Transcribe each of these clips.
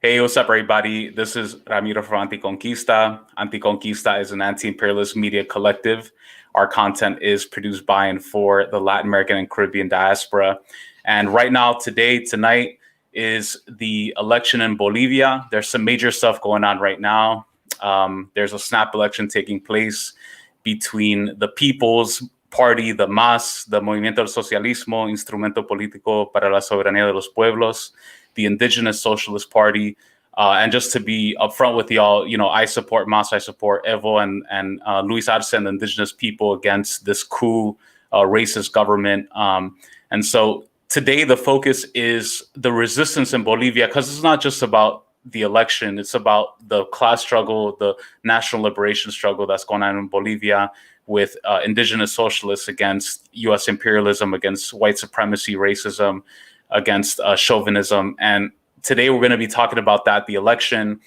Hey, what's up, everybody? This is Ramiro from ANTICONQUISTA. ANTICONQUISTA is an anti-imperialist media collective. Our content is produced by and for the Latin American and Caribbean diaspora. And right now, tonight, is the election in Bolivia. There's some major stuff going on right now. There's a snap election taking place between the People's Party, the MAS, the Movimiento del Socialismo, Instrumento Político para la Soberanía de los Pueblos, the Indigenous Socialist Party. And just to be upfront with y'all, I support MAS, I support Evo and Luis Arce and the indigenous people against this coup, racist government. And so today the focus is the resistance in Bolivia, because it's not just about the election, it's about the class struggle, the national liberation struggle that's going on in Bolivia with indigenous socialists against US imperialism, against white supremacy, racism, against chauvinism. And today we're going to be talking about that, the election.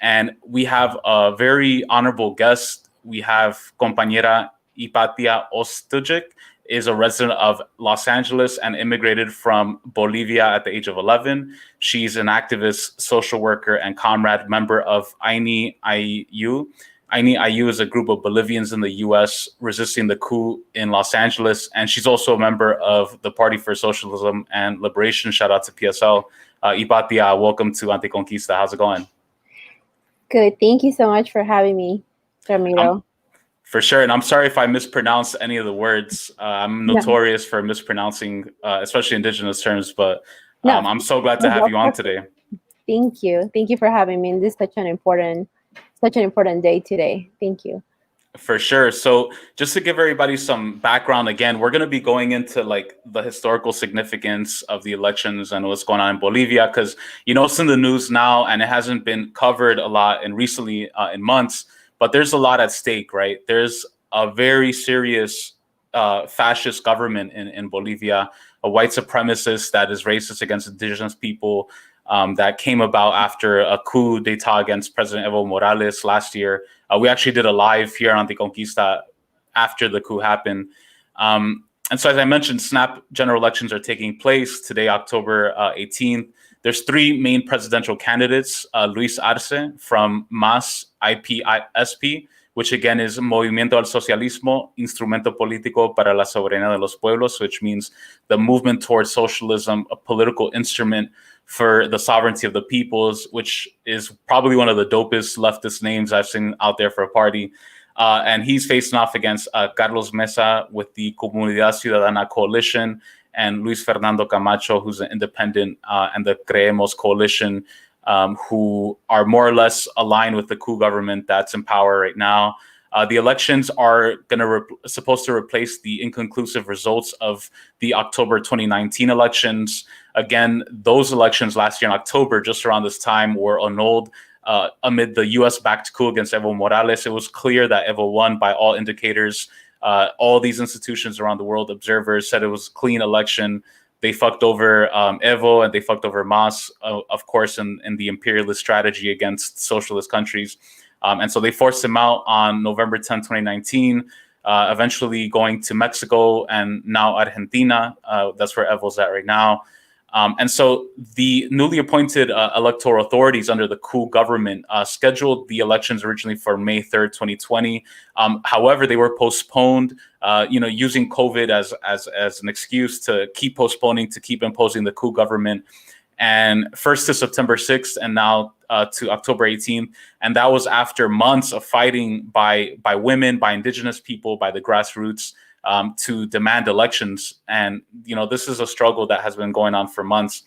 And we have a very honorable guest. We have compañera Hypatia Ostojic, is a resident of Los Angeles and immigrated from Bolivia at the age of 11. She's an activist, social worker, and comrade member of Ayni Allyu. Ayni Allyu is a group of Bolivians in the U.S. resisting the coup in Los Angeles, and she's also a member of the Party for Socialism and Liberation. Shout out to PSL. Hypatia, welcome to ANTICONQUISTA. How's it going? Good. Thank you so much for having me, Ramiro. For sure. And I'm sorry if I mispronounce any of the words. I'm notorious for mispronouncing, especially indigenous terms, but I'm so glad to have you on today. Thank you. Thank you for having me. This is such an important day today. Thank you. For sure. So just to give everybody some background, again, we're going to be going into like the historical significance of the elections and what's going on in Bolivia, because, it's in the news now and it hasn't been covered a lot and recently in months, but there's a lot at stake, right? There's a very serious fascist government in Bolivia, a white supremacist that is racist against indigenous people, that came about after a coup d'etat against President Evo Morales last year. We actually did a live here on ANTICONQUISTA after the coup happened. And so, as I mentioned, snap general elections are taking place today, October 18th. There's three main presidential candidates: Luis Arce from MAS IPSP, which again is Movimiento al Socialismo, Instrumento Político para la Soberanía de los Pueblos, which means the movement towards socialism, a political instrument for the sovereignty of the peoples, which is probably one of the dopest leftist names I've seen out there for a party. And he's facing off against Carlos Mesa with the Comunidad Ciudadana Coalition, and Luis Fernando Camacho, who's an independent, and the Creemos Coalition, who are more or less aligned with the coup government that's in power right now. The elections are supposed to replace the inconclusive results of the October 2019 elections. Again, those elections last year in October, just around this time, were annulled amid the U.S.-backed coup against Evo Morales. It was clear that Evo won by all indicators. All these institutions around the world, observers, said it was a clean election. They fucked over Evo and they fucked over MAS, of course, in the imperialist strategy against socialist countries. And so they forced him out on November 10, 2019, eventually going to Mexico and now Argentina. That's where Evo's at right now. And so the newly appointed electoral authorities under the coup government scheduled the elections originally for May 3rd, 2020. However, they were postponed, using COVID as an excuse to keep postponing, to keep imposing the coup government. And first to September 6th and now to October 18th. And that was after months of fighting by women, by indigenous people, by the grassroots, to demand elections. And, this is a struggle that has been going on for months.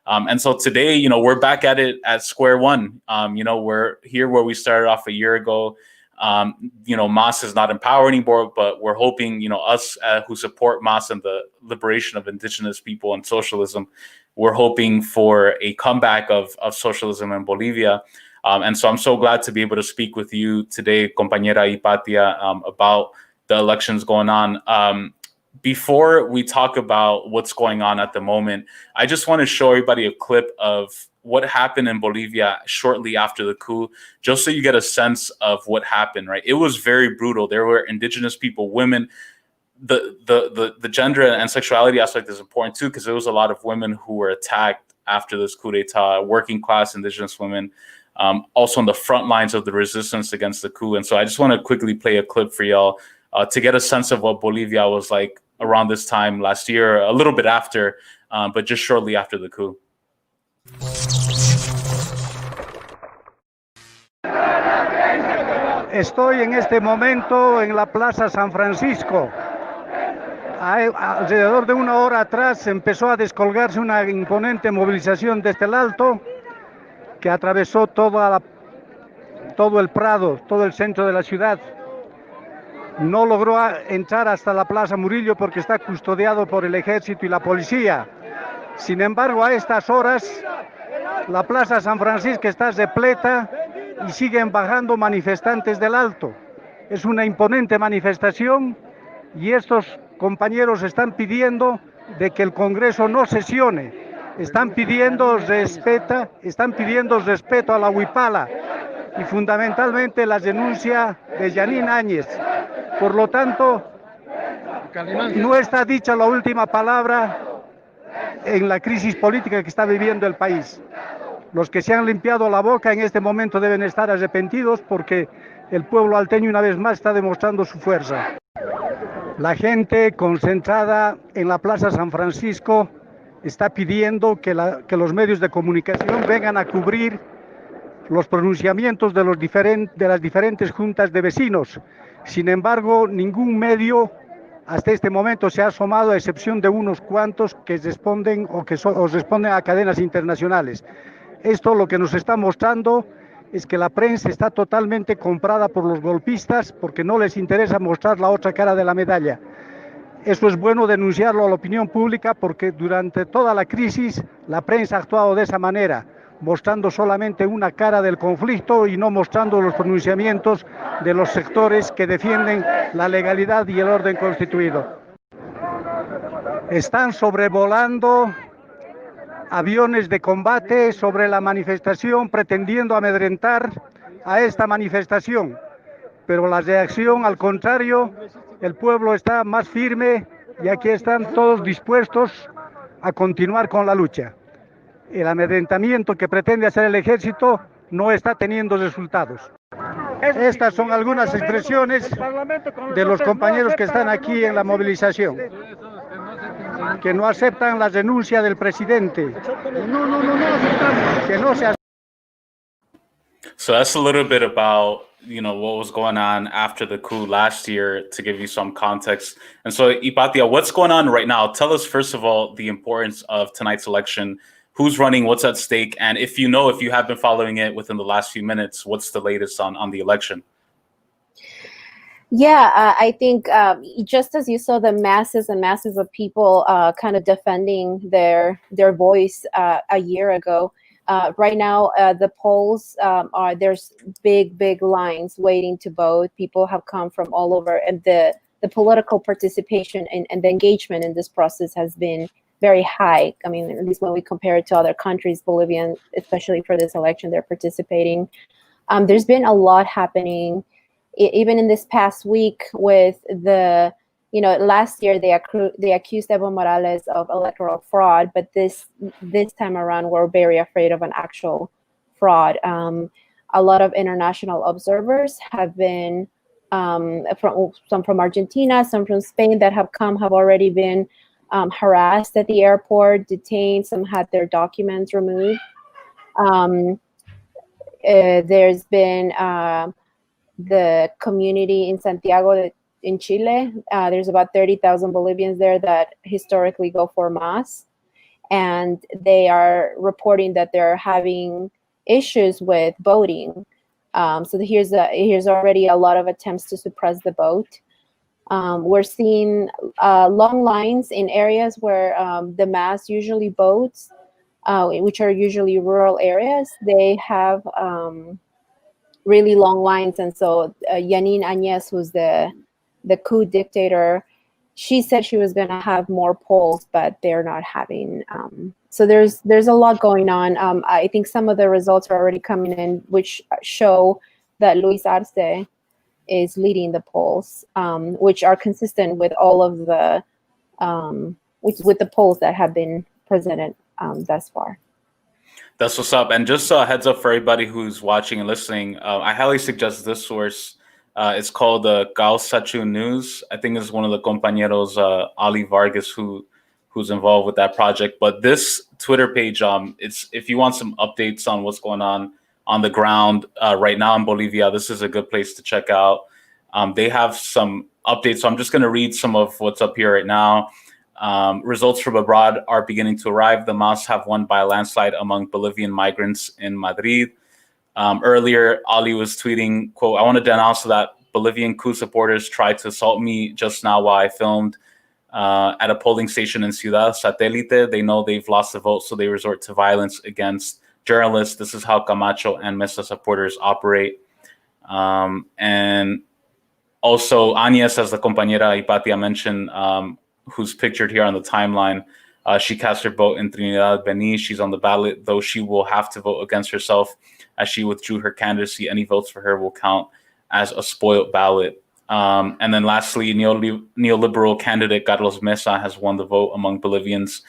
And so today, we're back at it at square one. We're here where we started off a year ago. MAS is not in power anymore, but we're hoping, us who support MAS and the liberation of indigenous people and socialism, we're hoping for a comeback of socialism in Bolivia. And so I'm so glad to be able to speak with you today, compañera Hypatia, about the elections going on. Before we talk about what's going on at the moment, I just want to show everybody a clip of what happened in Bolivia shortly after the coup, just so you get a sense of what happened, right? It was very brutal. There were indigenous people, women. The gender and sexuality aspect is important too, because there was a lot of women who were attacked after this coup d'etat, working class indigenous women, also on the front lines of the resistance against the coup. And so I just want to quickly play a clip for y'all to get a sense of what Bolivia was like around this time last year, a little bit after, but just shortly after the coup. Estoy en este momento en la Plaza San Francisco. Alrededor de una hora atrás empezó a descolgarse una imponente movilización desde el Alto que atravesó todo el Prado, todo el centro de la ciudad. No logró entrar hasta la Plaza Murillo porque está custodiado por el ejército y la policía. Sin embargo, a estas horas, la Plaza San Francisco está repleta y siguen bajando manifestantes del Alto. Es una imponente manifestación y estos compañeros están pidiendo de que el Congreso no sesione. Están pidiendo respeto a la huipala y fundamentalmente la denuncia de Ayni Allyu. Por lo tanto, no está dicha la última palabra en la crisis política que está viviendo el país. Los que se han limpiado la boca en este momento deben estar arrepentidos porque el pueblo alteño una vez más está demostrando su fuerza. La gente concentrada en la Plaza San Francisco está pidiendo que los medios de comunicación vengan a cubrir los pronunciamientos de las diferentes juntas de vecinos. Sin embargo, ningún medio hasta este momento se ha asomado, a excepción de unos cuantos que responden responden a cadenas internacionales. Esto lo que nos está mostrando es que la prensa está totalmente comprada por los golpistas porque no les interesa mostrar la otra cara de la medalla. Eso es bueno denunciarlo a la opinión pública porque durante toda la crisis la prensa ha actuado de esa manera, mostrando solamente una cara del conflicto y no mostrando los pronunciamientos de los sectores que defienden la legalidad y el orden constituido. Están sobrevolando aviones de combate sobre la manifestación, pretendiendo amedrentar a esta manifestación. Pero la reacción, al contrario, el pueblo está más firme y aquí están todos dispuestos a continuar con la lucha. El amedrentamiento que pretende hacer el ejército no está teniendo resultados. Estas son algunas expresiones de los compañeros que están aquí en la movilización, que no aceptan la renuncia del presidente. Que no se aceptan. So that's a little bit about, what was going on after the coup last year, to give you some context. And so, Hypatia, what's going on right now? Tell us, first of all, the importance of tonight's election. Who's running? What's at stake? And if you have been following it within the last few minutes, what's the latest on the election? Yeah, I think just as you saw the masses and masses of people kind of defending their voice a year ago, right now the polls there's big lines waiting to vote. People have come from all over, and the political participation and the engagement in this process has been very high. I mean, at least when we compare it to other countries, Bolivia, especially for this election, they're participating. There's been a lot happening. Even in this past week with last year they accused Evo Morales of electoral fraud, but this time around we're very afraid of an actual fraud. A lot of international observers have been some from Argentina, some from Spain that have already been harassed at the airport, detained, some had their documents removed. There's been the community in Santiago in Chile. There's about 30,000 Bolivians there that historically go for Mass, and they are reporting that they're having issues with voting. So here's already a lot of attempts to suppress the vote. We're seeing long lines in areas where the Mass usually votes, which are usually rural areas. They have really long lines, and so Ayni Allyu, who's the coup dictator, she said she was going to have more polls, but they're not having. So there's a lot going on. I think some of the results are already coming in, which show that Luis Arce is leading the polls, which are consistent with all of the with the polls that have been presented thus far. That's what's up. And just a heads up for everybody who's watching and listening, I highly suggest this source. It's called Gauss Sachu News. I think it's one of the compañeros, Ali Vargas, who's involved with that project. But this Twitter page, it's if you want some updates on what's going on the ground right now in Bolivia, this is a good place to check out. They have some updates. So I'm just going to read some of what's up here right now. Results from abroad are beginning to arrive. The MAS have won by a landslide among Bolivian migrants in Madrid. Earlier, Ali was tweeting, quote, "I want to denounce that Bolivian coup supporters tried to assault me just now while I filmed at a polling station in Ciudad Satélite. They know they've lost the vote, so they resort to violence against journalists. This is how Camacho and Mesa supporters operate." And also, Agnes, as the compañera Hypatia mentioned, who's pictured here on the timeline, she cast her vote in Trinidad Beni. She's on the ballot, though she will have to vote against herself as she withdrew her candidacy. Any votes for her will count as a spoiled ballot. And then lastly, neoliberal candidate Carlos Mesa has won the vote among Bolivians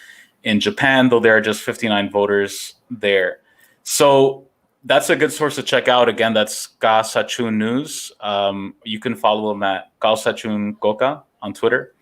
in Japan, though there are just 59 voters there. So that's a good source to check out. Again, that's Ka Sachun News. You can follow them at Ka Sachun Coca on Twitter.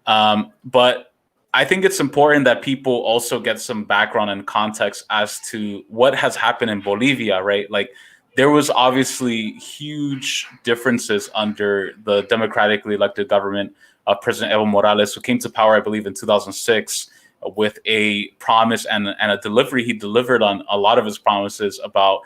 But I think it's important that people also get some background and context as to what has happened in Bolivia, right? Like, there was obviously huge differences under the democratically elected government of President Evo Morales, who came to power, I believe, in 2006 with a promise and a delivery. He delivered on a lot of his promises about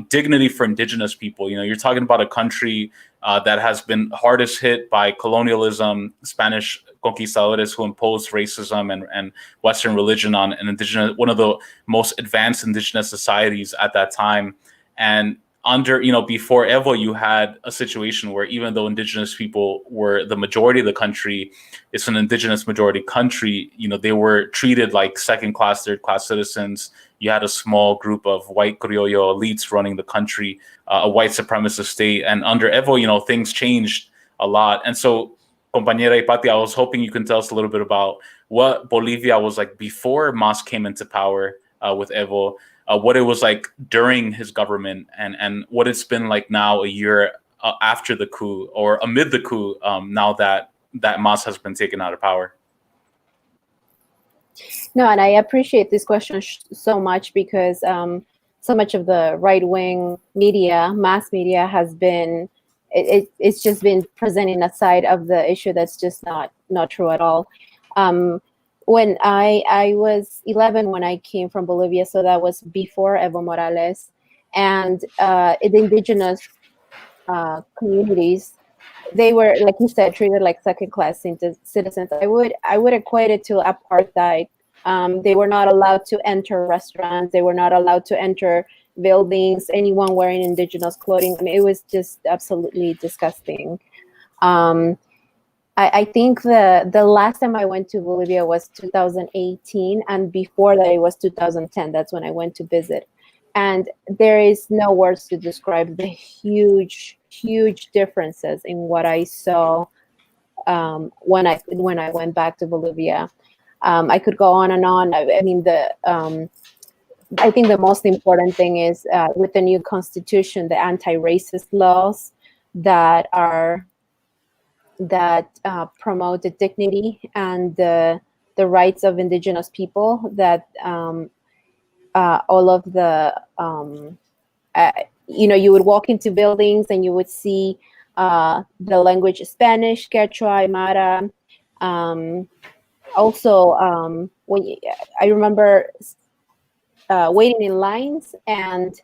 dignity for indigenous people. You know, you're talking about a country that has been hardest hit by colonialism, Spanish conquistadores who imposed racism and Western religion on an indigenous, one of the most advanced indigenous societies at that time. And under, you know, before Evo, you had a situation where even though indigenous people were the majority of the country, it's an indigenous majority country, you know, they were treated like second-class, third-class citizens. You had a small group of white criollo elites running the country, a white supremacist state. And under Evo, you know, things changed a lot. And so, compañera Hypatia, I was hoping you can tell us a little bit about what Bolivia was like before Mas came into power with Evo, what it was like during his government, and what it's been like now a year after the coup, or amid the coup, now that Mas has been taken out of power. No, and I appreciate this question so much because so much of the right-wing media, mass media, has been, it's just been presenting a side of the issue that's just not true at all. When I was 11 when I came from Bolivia, so that was before Evo Morales, and the indigenous communities, they were, like you said, treated like second-class citizens. I would equate it to apartheid. They were not allowed to enter restaurants. They were not allowed to enter buildings. Anyone wearing indigenous clothing. I mean, it was just absolutely disgusting. I think the last time I went to Bolivia was 2018, and before that it was 2010. That's when I went to visit. And there is no words to describe the huge differences in what I saw when I went back to Bolivia. I could go on and on. I mean, I think the most important thing is with the new constitution, the anti-racist laws that promote the dignity and the rights of indigenous people, that all of the you know, you would walk into buildings and you would see the language Spanish, Quechua, Aymara. Also, I remember waiting in lines, and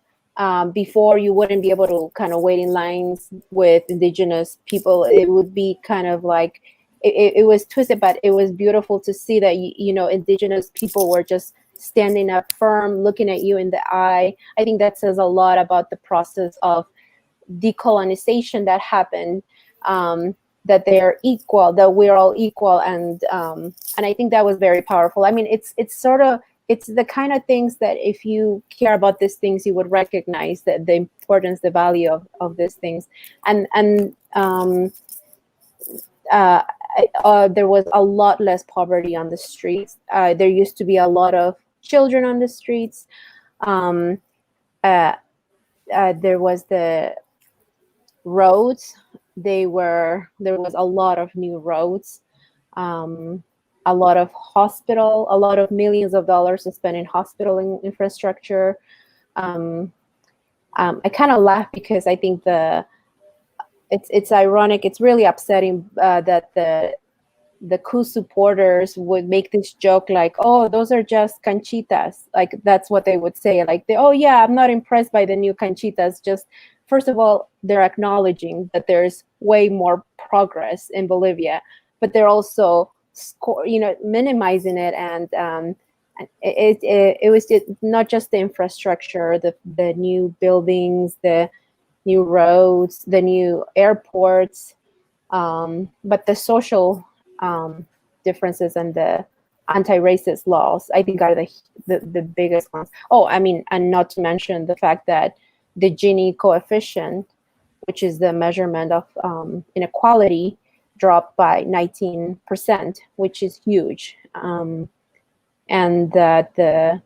before you wouldn't be able to kind of wait in lines with indigenous people. It would be kind of like, it was twisted, but it was beautiful to see that, you know, indigenous people were just standing up firm, looking at you in the eye. I think that says a lot about the process of decolonization that happened, that they're equal, that we're all equal. And I think that was very powerful. I mean, it's the kind of things that if you care about these things, you would recognize that the importance, the value of these things. And there was a lot less poverty on the streets. There used to be a lot of children on the streets. Um, there was the roads. There was a lot of new roads, a lot of a lot of millions of dollars spent in hospital infrastructure. I kind of laugh because I think it's ironic. It's really upsetting that the coup supporters would make this joke like, oh, those are just canchitas. Like, that's what they would say. Like, oh yeah, I'm not impressed by the new canchitas. Just, first of all, they're acknowledging that there's way more progress in Bolivia, but they're also minimizing it. And it was not just the infrastructure, the new buildings, the new roads, the new airports, but the social differences and the anti-racist laws, I think, are the biggest ones. Oh, I mean, and not to mention the fact that the Gini coefficient, which is the measurement of inequality, dropped by 19%, which is huge. And that the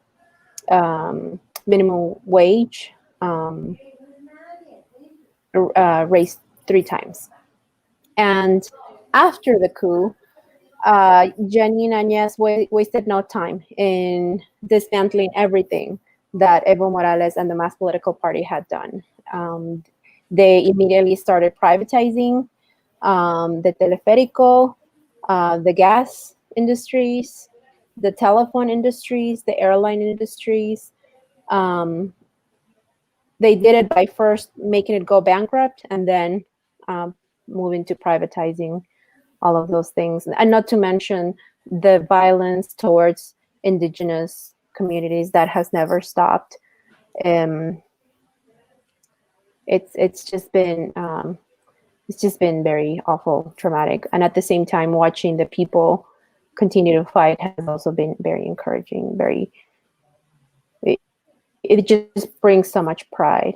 minimum wage raised 3 times. And after the coup, Janine Áñez wasted no time in dismantling everything that Evo Morales and the Mass Political Party had done. They immediately started privatizing the teleférico, the gas industries, the telephone industries, the airline industries. They did it by first making it go bankrupt and then moving to privatizing all of those things. And not to mention the violence towards indigenous communities that has never stopped. It's just been very awful, traumatic. And at the same time, watching the people continue to fight has also been very encouraging. It just brings so much pride.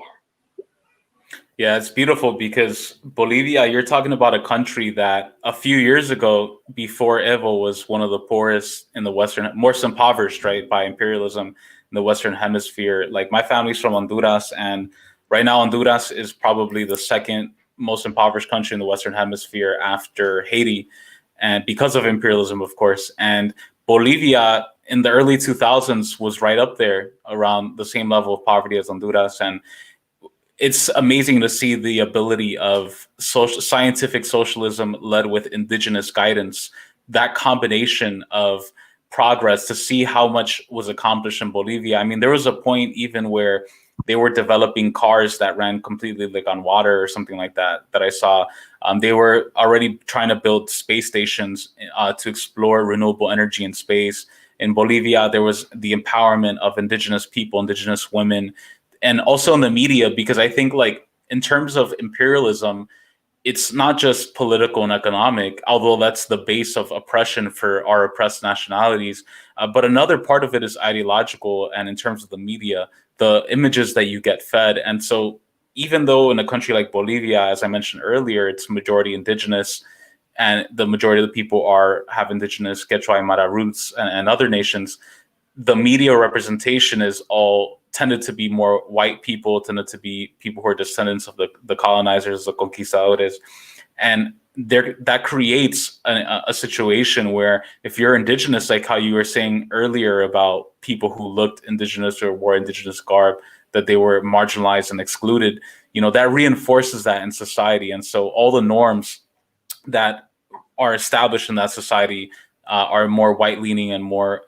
Yeah, it's beautiful because Bolivia, you're talking about a country that a few years ago, before Evo, was one of the poorest in the Western, most impoverished, right, by imperialism in the Western Hemisphere. Like, my family's from Honduras, and right now Honduras is probably the second most impoverished country in the Western Hemisphere after Haiti, and because of imperialism, of course. And Bolivia in the early 2000s was right up there around the same level of poverty as Honduras. And it's amazing to see the ability of scientific socialism led with indigenous guidance, that combination of progress, to see how much was accomplished in Bolivia. I mean, there was a point even where they were developing cars that ran completely like on water or something like that I saw. They were already trying to build space stations to explore renewable energy in space. In Bolivia, there was the empowerment of indigenous people, indigenous women, and also in the media, because I think, like, in terms of imperialism, it's not just political and economic, although that's the base of oppression for our oppressed nationalities. But another part of it is ideological, and in terms of the media, the images that you get fed. And so even though in a country like Bolivia, as I mentioned earlier, it's majority indigenous, and the majority of the people have indigenous Quechua Aymara roots and other nations, the media representation is all tended to be more white people, tended to be people who are descendants of the colonizers, the conquistadores. And that creates a situation where if you're indigenous, like how you were saying earlier about people who looked indigenous or wore indigenous garb, that they were marginalized and excluded, that reinforces that in society. And so all the norms that are established in that society are more white leaning and more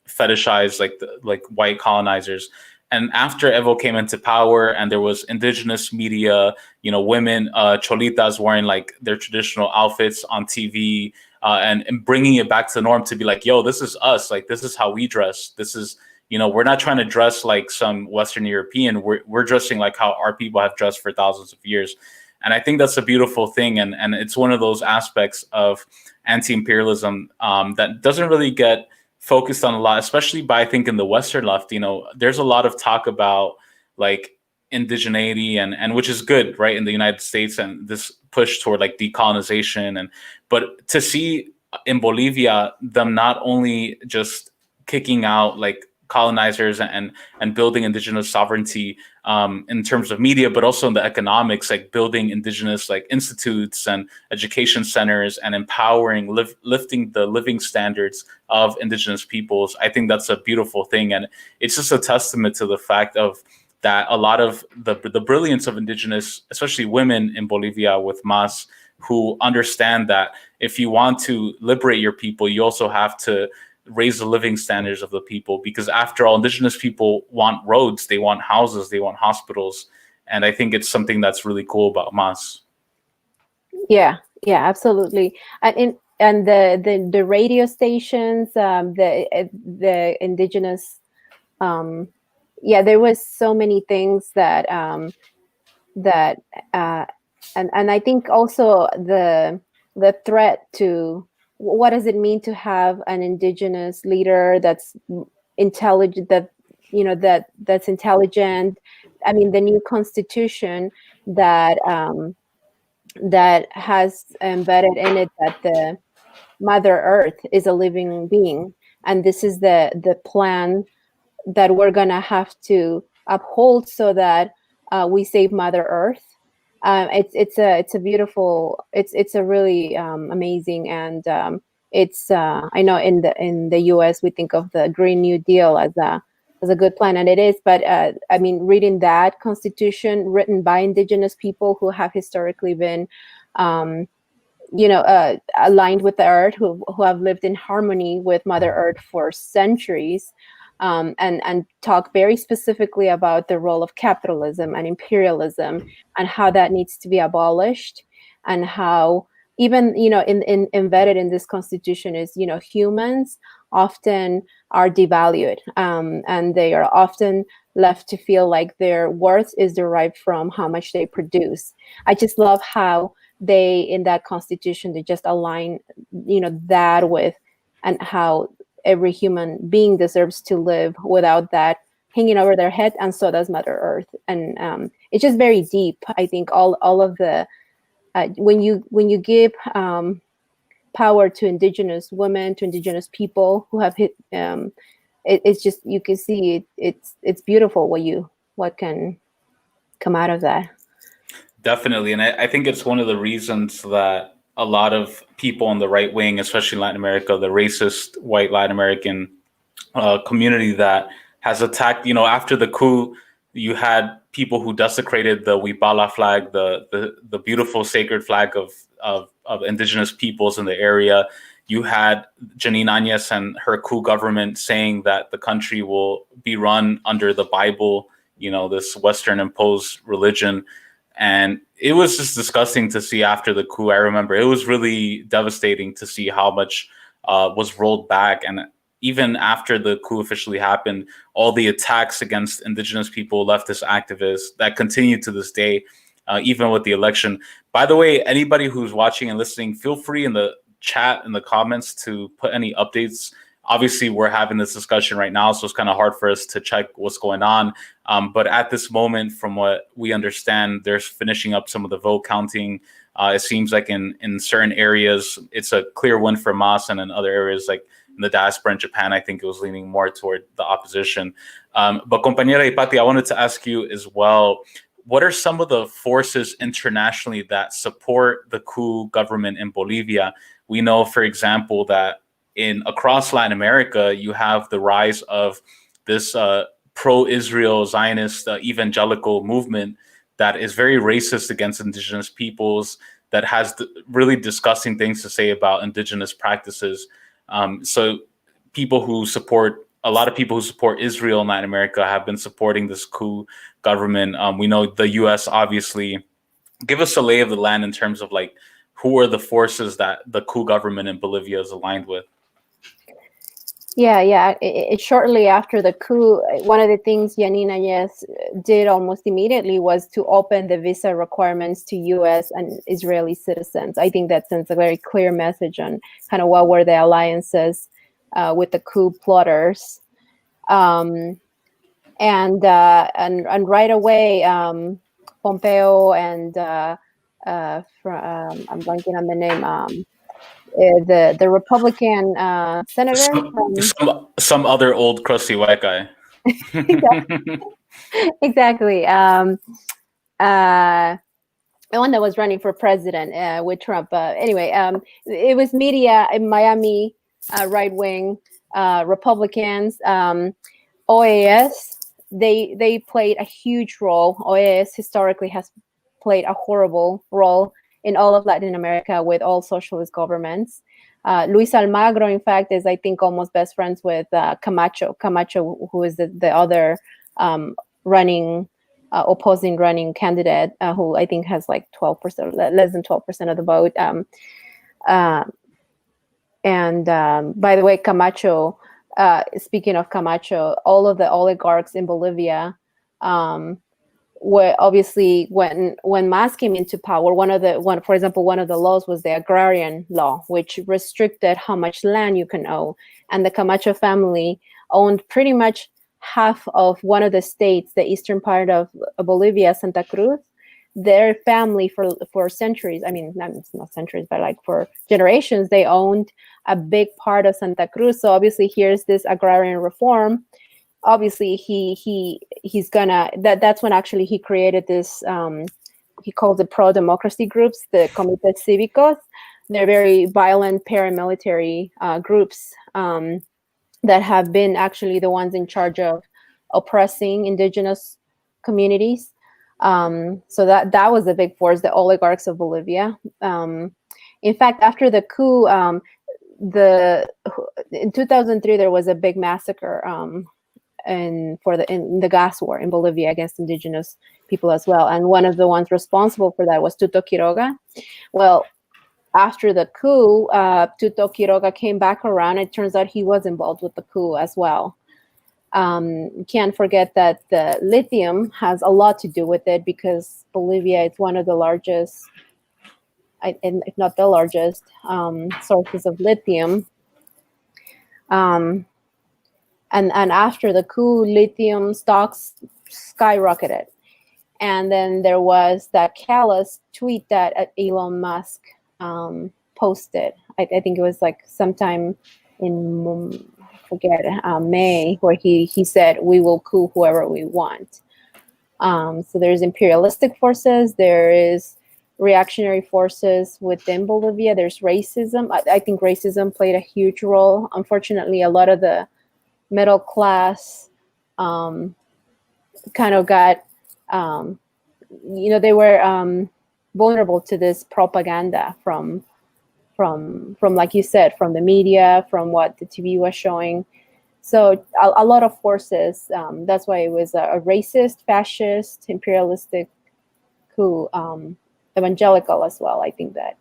fetishized, like white colonizers. And after Evo came into power and there was indigenous media, women, cholitas wearing like their traditional outfits on TV, and bringing it back to the norm to be like, yo, this is us. Like, this is how we dress. This is, we're not trying to dress like some Western European. We're dressing like how our people have dressed for thousands of years. And I think that's a beautiful thing. And it's one of those aspects of anti-imperialism that doesn't really get focused on a lot, especially by, I think, in the Western left. There's a lot of talk about like indigeneity and which is good, right, in the United States, and this push toward like decolonization. But to see in Bolivia them not only just kicking out like colonizers and building indigenous sovereignty in terms of media, but also in the economics, like building indigenous like institutes and education centers and empowering, lifting the living standards of indigenous peoples. I think that's a beautiful thing, and it's just a testament to the fact of that a lot of the brilliance of indigenous, especially women in Bolivia with MAS, who understand that if you want to liberate your people, you also have to raise the living standards of the people, because after all, indigenous people want roads, they want houses, they want hospitals. And I think it's something that's really cool about MAS. Yeah, absolutely. And the radio stations, the indigenous, there was so many things that and I think also the threat to what does it mean to have an indigenous leader that's intelligent, that's intelligent. I mean, the new constitution that has embedded in it that the Mother Earth is a living being, and this is the plan that we're gonna have to uphold so that we save Mother Earth. It's a beautiful, it's a really amazing, and I know in the US we think of the Green New Deal as a good plan, and it is, but I mean, reading that constitution written by indigenous people who have historically been aligned with the earth, who have lived in harmony with Mother Earth for centuries, and talk very specifically about the role of capitalism and imperialism and how that needs to be abolished, and how even in embedded in this constitution is humans often are devalued, and they are often left to feel like their worth is derived from how much they produce. I just love how they in that constitution they just align that with, and how every human being deserves to live without that hanging over their head, and so does Mother Earth. And it's just very deep. I think all of the when you give power to indigenous women, to indigenous people who have hit, it's just, you can see it's beautiful what can come out of that. Definitely. And I think it's one of the reasons that a lot of people on the right wing, especially in Latin America, the racist white Latin American community that has attacked, after the coup, you had people who desecrated the Huipala flag, the beautiful sacred flag of indigenous peoples in the area. You had Janine Áñez and her coup government saying that the country will be run under the Bible, this Western imposed religion. And it was just disgusting to see after the coup. I remember it was really devastating to see how much was rolled back. And even after the coup officially happened, all the attacks against indigenous people, leftist activists, that continue to this day, even with the election. By the way, anybody who's watching and listening, feel free in the chat, in the comments, to put any updates. Obviously, we're having this discussion right now, so it's kind of hard for us to check what's going on. But at this moment, from what we understand, they're finishing up some of the vote counting. It seems like in certain areas, it's a clear win for MAS, and in other areas, like in the diaspora in Japan, I think it was leaning more toward the opposition. But compañera Hypatia, I wanted to ask you as well, what are some of the forces internationally that support the coup government in Bolivia? We know, for example, that across Latin America, you have the rise of this pro-Israel Zionist evangelical movement that is very racist against indigenous peoples, that has really disgusting things to say about indigenous practices. So a lot of people who support Israel in Latin America have been supporting this coup government. We know the US, obviously. Give us a lay of the land in terms of like, who are the forces that the coup government in Bolivia is aligned with? Yeah. Shortly after the coup, one of the things Janine Áñez did almost immediately was to open the visa requirements to U.S. and Israeli citizens. I think that sends a very clear message on kind of what were the alliances with the coup plotters, and right away, Pompeo and I'm blanking on the name. the Republican senator Some other old crusty white guy. Exactly. The one that was running for president with Trump. Anyway, it was media in Miami, right-wing Republicans. OAS, they played a huge role. OAS historically has played a horrible role in all of Latin America with all socialist governments. Luis Almagro, in fact, is, I think, almost best friends with Camacho, who is the other opposing running candidate, who I think has like 12%, less than 12% of the vote. By the way, Camacho, speaking of Camacho, all of the oligarchs in Bolivia were obviously, when Mas came into power, for example, one of the laws was the agrarian law, which restricted how much land you can own. And the Camacho family owned pretty much half of one of the states, the eastern part of Bolivia, Santa Cruz. Their family for centuries, I mean, not centuries, but like for generations, they owned a big part of Santa Cruz. So obviously here's this agrarian reform. Obviously he's gonna, that's when actually he created this, he calls it pro-democracy groups, the Comités Cívicos. They're very violent paramilitary groups that have been actually the ones in charge of oppressing indigenous communities. So that was a big force, the oligarchs of Bolivia. In fact, after the coup, in 2003, there was a big massacre in the gas war in Bolivia against indigenous people as well. And one of the ones responsible for that was Tuto Quiroga. Well, after the coup, Tuto Quiroga came back around. It turns out he was involved with the coup as well. Can't forget that the lithium has a lot to do with it, because Bolivia is one of the largest, if not the largest, sources of lithium. And after the coup, lithium stocks skyrocketed. And then there was that callous tweet that Elon Musk posted. I think it was like sometime in May, where he said, "We will coup whoever we want." So there's imperialistic forces, there is reactionary forces within Bolivia, there's racism. I think racism played a huge role. Unfortunately, a lot of the middle class kind of got, they were vulnerable to this propaganda from like you said, from the media, from what the TV was showing. So a lot of forces. That's why it was a racist, fascist, imperialistic coup, evangelical as well. I think that.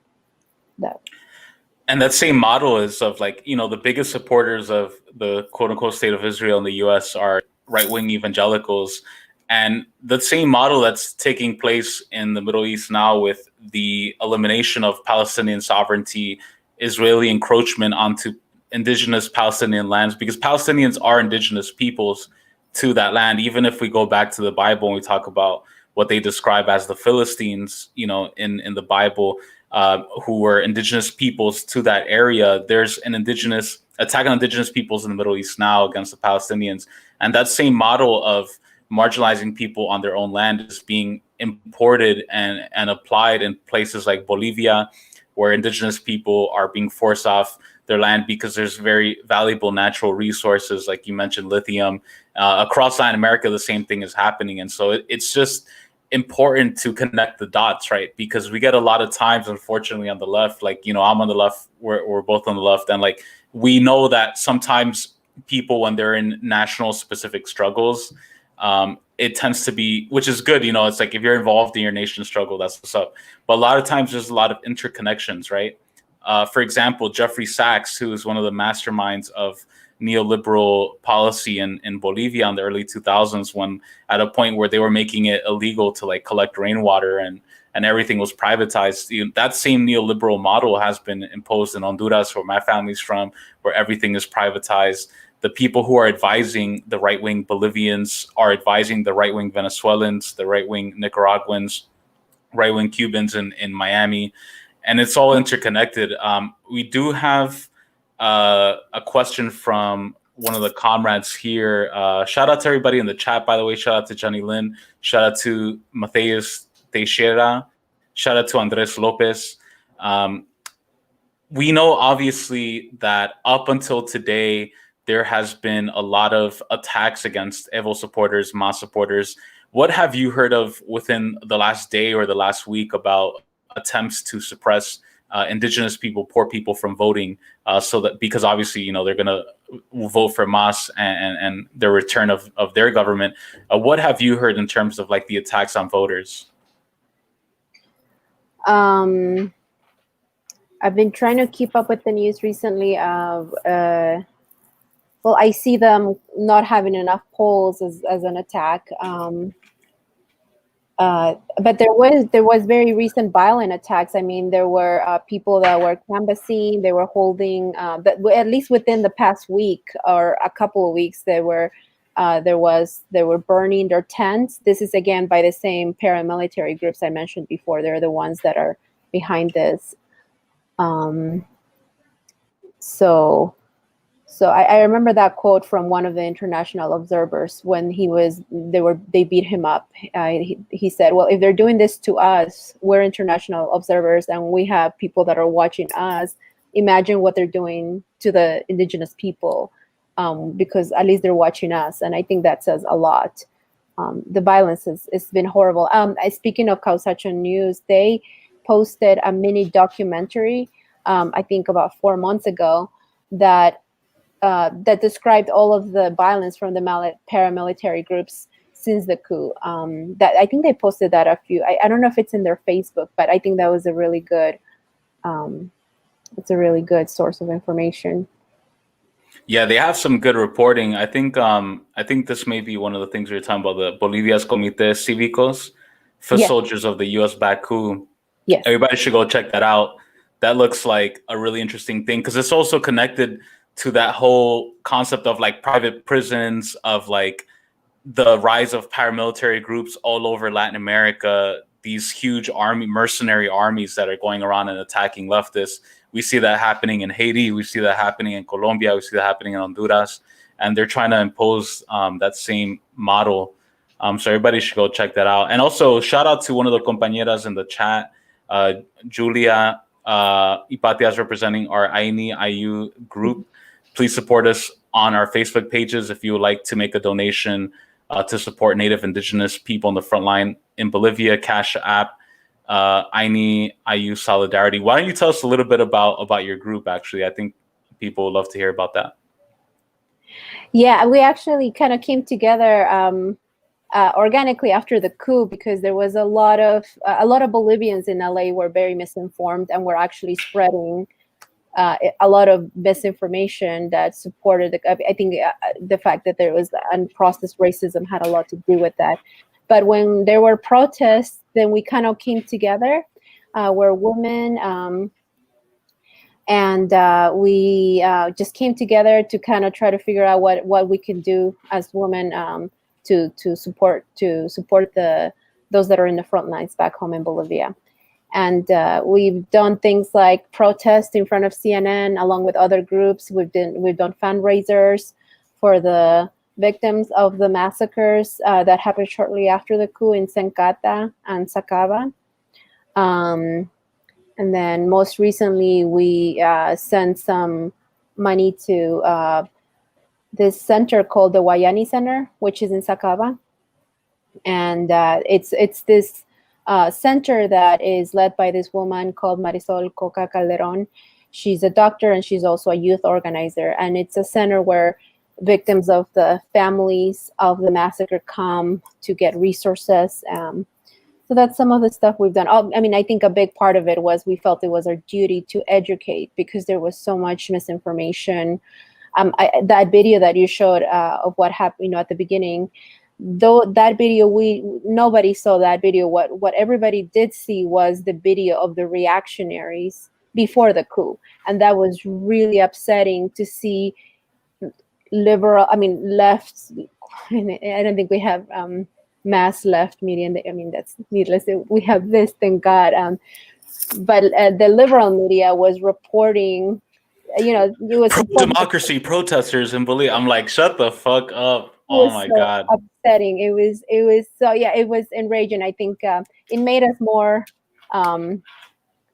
And that same model is of like, the biggest supporters of the quote unquote state of Israel in the US are right-wing evangelicals. And the same model that's taking place in the Middle East now with the elimination of Palestinian sovereignty, Israeli encroachment onto indigenous Palestinian lands, because Palestinians are indigenous peoples to that land. Even if we go back to the Bible and we talk about what they describe as the Philistines, in the Bible, who were indigenous peoples to that area, there's an attack on indigenous peoples in the Middle East now against the Palestinians. And that same model of marginalizing people on their own land is being imported and applied in places like Bolivia, where indigenous people are being forced off their land because there's very valuable natural resources, like you mentioned, lithium. Across Latin America, the same thing is happening. And so it's just important to connect the dots, right? Because we get a lot of times, unfortunately, on the left, like, I'm on the left, we're both on the left. And like, we know that sometimes people, when they're in national specific struggles, it tends to be, which is good, it's like if you're involved in your nation's struggle, that's what's up. But a lot of times there's a lot of interconnections, right? For example, Jeffrey Sachs, who is one of the masterminds of neoliberal policy in Bolivia in the early 2000s, when at a point where they were making it illegal to like collect rainwater and everything was privatized. That same neoliberal model has been imposed in Honduras, where my family's from, where everything is privatized. The people who are advising the right-wing Bolivians are advising the right-wing Venezuelans, the right-wing Nicaraguans, right-wing Cubans in Miami. and it's all interconnected. We do have a question from one of the comrades here. Shout out to everybody in the chat, by the way. Shout out to Johnny Lynn. Shout out to Mateus Teixeira. Shout out to Andres Lopez. We know, obviously, that up until today, there has been a lot of attacks against Evo supporters, MAS supporters. What have you heard of within the last day or the last week about attempts to suppress indigenous people, poor people from voting, so that, because obviously, you know, they're going to vote for MAS and the return of their government. What have you heard in terms of like the attacks on voters? I've been trying to keep up with the news recently of, well, I see them not having enough polls as an attack. But there was very recent violent attacks. I mean, there were people that were canvassing. They were holding that, at least within the past week or a couple of weeks, they were burning their tents. This is again by the same paramilitary groups I mentioned before. They're the ones that are behind this. So I remember that quote from one of the international observers when they beat him up. He said, well, if they're doing this to us, we're international observers and we have people that are watching us. Imagine what they're doing to the indigenous people, because at least they're watching us. And I think that says a lot. The violence has been horrible. Speaking of Causation News, they posted a mini documentary, I think about 4 months ago, that described all of the violence from the paramilitary groups since the coup. That I think they posted that I don't know if it's in their Facebook, but I think that was a really good, it's a really good source of information. Yeah, they have some good reporting. I think this may be one of the things we were talking about, the Bolivia's Comités Cívicos for soldiers of the U.S.-backed coup. Yes. Everybody should go check that out. That looks like a really interesting thing because it's also connected to that whole concept of like private prisons, of like the rise of paramilitary groups all over Latin America, these huge mercenary armies that are going around and attacking leftists. We see that happening in Haiti. We see that happening in Colombia. We see that happening in Honduras. And they're trying to impose that same model. So everybody should go check that out. And also shout out to one of the compañeras in the chat, Julia Hypatia, is representing our Ayni Allyu group. Please support us on our Facebook pages if you would like to make a donation to support Native Indigenous people on the front line in Bolivia. Cash App, Ayni Allyu Solidarity. Why don't you tell us a little bit about your group, actually? I think people would love to hear about that. Yeah, we actually kind of came together organically after the coup because there was a lot of Bolivians in LA were very misinformed and were actually spreading a lot of misinformation that supported I think the fact that there was unprocessed racism had a lot to do with that. But when there were protests, then we kind of came together. We're women, and we just came together to kind of try to figure out what we can do as women to support those that are in the front lines back home in Bolivia. And we've done things like protest in front of CNN along with other groups. We've done fundraisers for the victims of the massacres that happened shortly after the coup in Sencata and Sacaba. And then most recently, we sent some money to this center called the Wayani Center, which is in Sacaba. And it's this center that is led by this woman called Marisol Coca Calderon. She's a doctor and she's also a youth organizer. And it's a center where victims of the families of the massacre come to get resources. So that's some of the stuff we've done. I mean, I think a big part of it was we felt it was our duty to educate because there was so much misinformation. That video that you showed of what happened, at the beginning, though that video, nobody saw that video. What everybody did see was the video of the reactionaries before the coup, and that was really upsetting to see. Left. I don't think we have mass left media. I mean, that's needless. We have this, thank God. the liberal media was reporting, it was pro-democracy protesters in Bolivia. I'm like, shut the fuck up. Oh my so God. upsetting. It was so, yeah, it was enraging. I think it made us more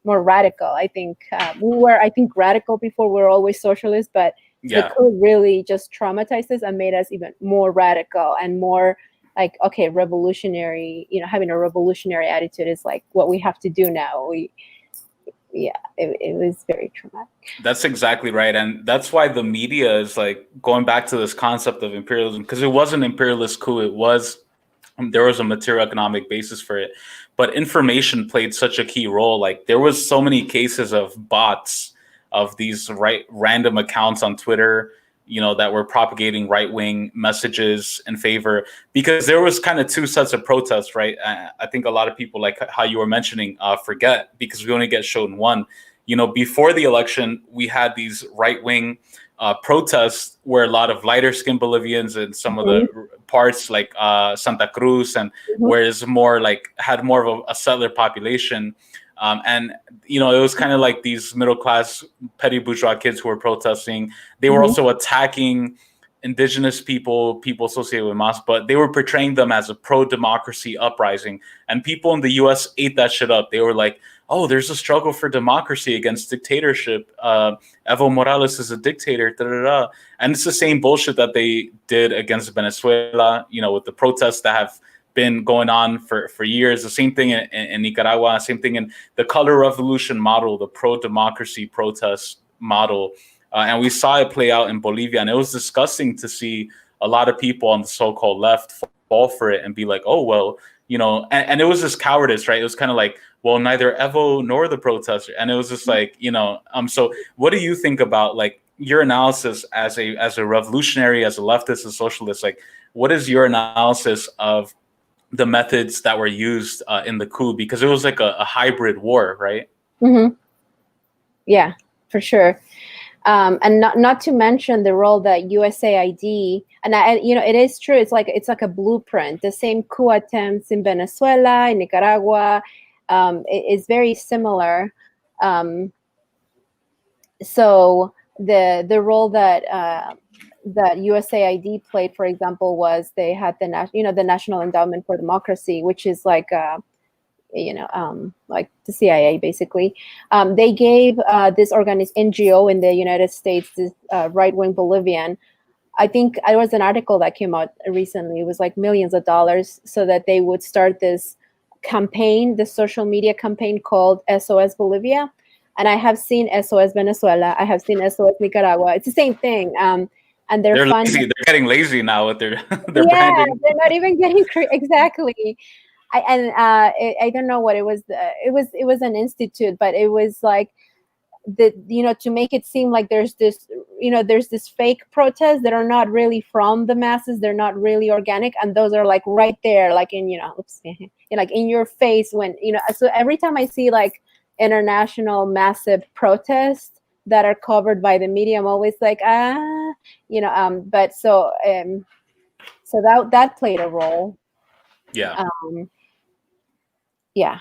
radical. I think we were, radical before. We were always socialists, but the coup really just traumatized us and made us even more radical and more like, okay, revolutionary. Having a revolutionary attitude is like what we have to do now. It was very traumatic. That's exactly right. And that's why the media is like going back to this concept of imperialism, because it was an imperialist coup. There was a material economic basis for it, but information played such a key role. Like there was so many cases of bots, of these random accounts on Twitter, that were propagating right-wing messages in favor, because there was kind of two sets of protests, right? I think a lot of people, like how you were mentioning, forget, because we only get shown one. Before the election, we had these right-wing protests where a lot of lighter-skinned Bolivians in some of the parts like Santa Cruz, and where it's more like had more of a settler population. And it was kind of like these middle-class petty bourgeois kids who were protesting. They were also attacking indigenous people associated with Mas, but they were portraying them as a pro-democracy uprising. And people in the US ate that shit up. They were like, oh, there's a struggle for democracy against dictatorship. Evo Morales is a dictator, da, da, da. And it's the same bullshit that they did against Venezuela, with the protests that have been going on for years. The same thing in Nicaragua, same thing in the color revolution model, the pro-democracy protest model. And we saw it play out in Bolivia. And it was disgusting to see a lot of people on the so-called left fall for it and be like, oh, well, and it was this cowardice, right? It was kind of like, well, neither Evo nor the protester. And it was just like, so what do you think about like your analysis as a revolutionary, as a leftist, a socialist? Like, what is your analysis of the methods that were used in the coup? Because it was like a hybrid war, right? Yeah, for sure. And not to mention the role that USAID, and it is true. It's like a blueprint. The same coup attempts in Venezuela, in Nicaragua, is very similar. So the role that USAID played, for example, was they had the National Endowment for Democracy, which is like like the CIA, basically. They gave this NGO in the United States, this right-wing Bolivian, I think there was an article that came out recently. It was like millions of dollars so that they would start this campaign, the social media campaign called SOS Bolivia. And I have seen SOS Venezuela. I have seen SOS Nicaragua. It's the same thing. And they're lazy. They're getting lazy now with their yeah, branding. They're not even getting exactly. I don't know what it was. It was an institute, but it was like to make it seem like there's this fake protests that are not really from the masses. They're not really organic, and those are like right there, like in like in your face when So every time I see like international massive protests that are covered by the media, I'm always like but so that played a role. Yeah. Yeah.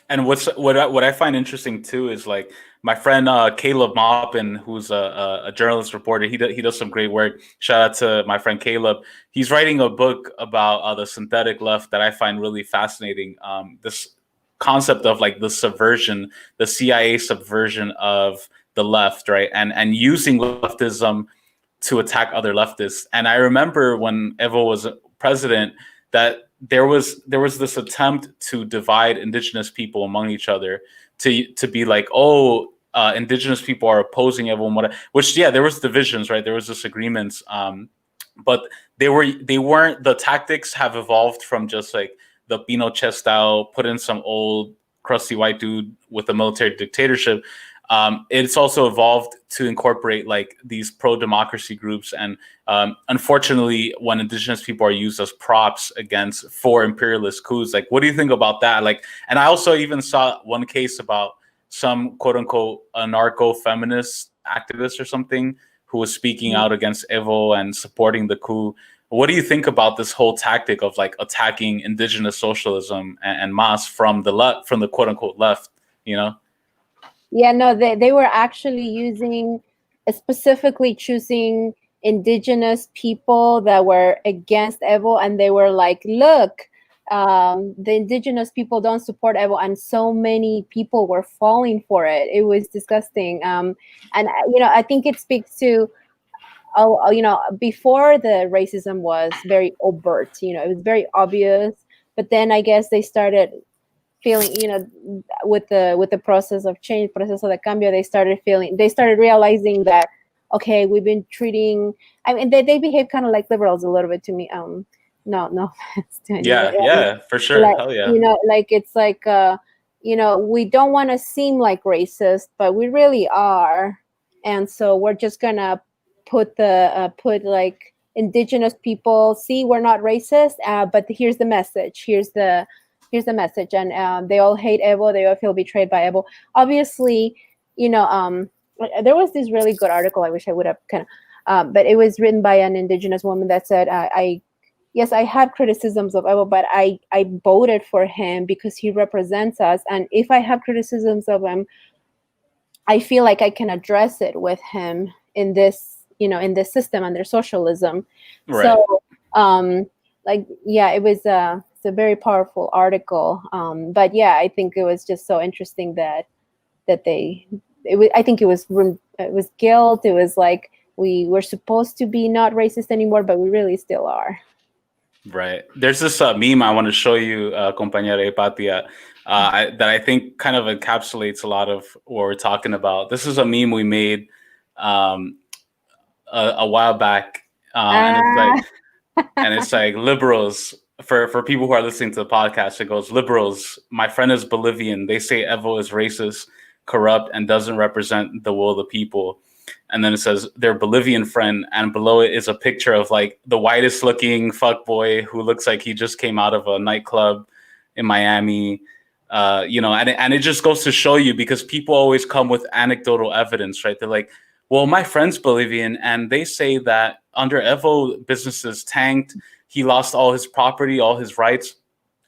And what I find interesting too is like my friend Caleb Maupin, who's a journalist reporter. He does some great work. Shout out to my friend Caleb. He's writing a book about the synthetic left that I find really fascinating. This concept of like the subversion, the CIA subversion of the left, right? And using leftism to attack other leftists. And I remember when Evo was president that there was this attempt to divide indigenous people among each other, to be like, indigenous people are opposing Evo Morales, which there was divisions, right? There was disagreements, but they weren't. The tactics have evolved from just like the Pinochet style, put in some old crusty white dude with a military dictatorship. It's also evolved to incorporate like these pro-democracy groups, and unfortunately, when indigenous people are used as props for imperialist coups, like what do you think about that? Like, and I also even saw one case about some quote-unquote anarcho-feminist activist or something who was speaking out against Evo and supporting the coup. What do you think about this whole tactic of like attacking indigenous socialism and Mas from the quote-unquote left? Yeah, no, they were actually specifically choosing indigenous people that were against Evo, and they were like, look, the indigenous people don't support Evo, and so many people were falling for it. It was disgusting. And I think it speaks to, before the racism was very overt, it was very obvious, but then I guess they started feeling, with the process of change, proceso de cambio, they started realizing that, okay, we've been treating, I mean, they behave kind of like liberals a little bit to me. No offense to anybody. Yeah, for sure. Like, Hell yeah. like it's like, we don't want to seem like racist, but we really are, and so we're just gonna put like indigenous people, see, we're not racist, but here's the message. Here's the message, and they all hate Evo. They all feel betrayed by Evo. Obviously, there was this really good article. I wish I would have but it was written by an indigenous woman that said, yes, I have criticisms of Evo, but I voted for him because he represents us. And if I have criticisms of him, I feel like I can address it with him in this, in this system under socialism. Right. So, it was it's a very powerful article. But yeah, I think it was just so interesting that I think it was guilt. It was like, we were supposed to be not racist anymore, but we really still are. Right. There's this meme I want to show you, compañera Hypatia, that I think kind of encapsulates a lot of what we're talking about. This is a meme we made a while back, and it's like liberals. For people who are listening to the podcast, it goes, liberals, my friend is Bolivian. They say Evo is racist, corrupt, and doesn't represent the will of the people. And then it says their Bolivian friend, and below it is a picture of like the whitest looking fuckboy who looks like he just came out of a nightclub in Miami. And it just goes to show you, because people always come with anecdotal evidence, right? They're like, well, my friend's Bolivian, and they say that under Evo, businesses tanked. He lost all his property, all his rights.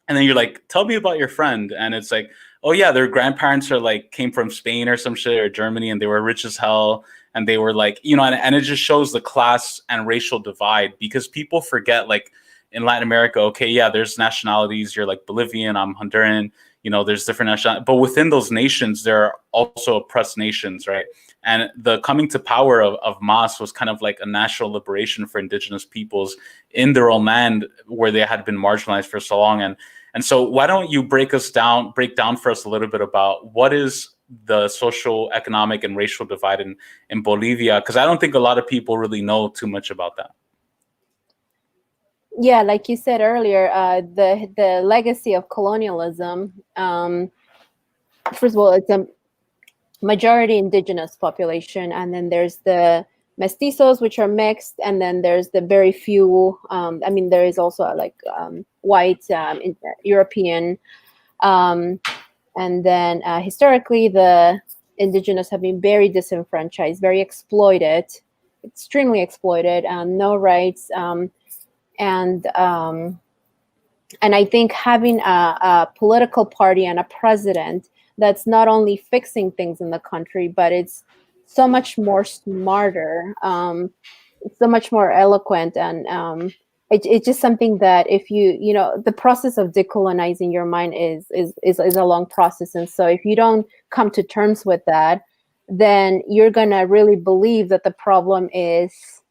And then you're like, tell me about your friend. And it's like, oh yeah, their grandparents are like, came from Spain or some shit, or Germany, and they were rich as hell. And they were like, and it just shows the class and racial divide, because people forget, like in Latin America, okay, yeah, there's nationalities. You're like Bolivian, I'm Honduran, there's different nationalities. But within those nations, there are also oppressed nations, right? And the coming to power of MAS was kind of like a national liberation for indigenous peoples in their own land, where they had been marginalized for so long. And so why don't you break down for us a little bit about what is the social, economic, and racial divide in Bolivia? Because I don't think a lot of people really know too much about that. Yeah, like you said earlier, the legacy of colonialism, first of all, it's a majority indigenous population, and then there's the mestizos, which are mixed, and then there's the very few, there is also like white European, and then historically the indigenous have been very disenfranchised, very exploited, extremely exploited, no rights, and I think having a political party and a president that's not only fixing things in the country, but it's so much more smarter, it's so much more eloquent, and it's just something that if the process of decolonizing your mind is a long process, and so if you don't come to terms with that, then you're gonna really believe that the problem is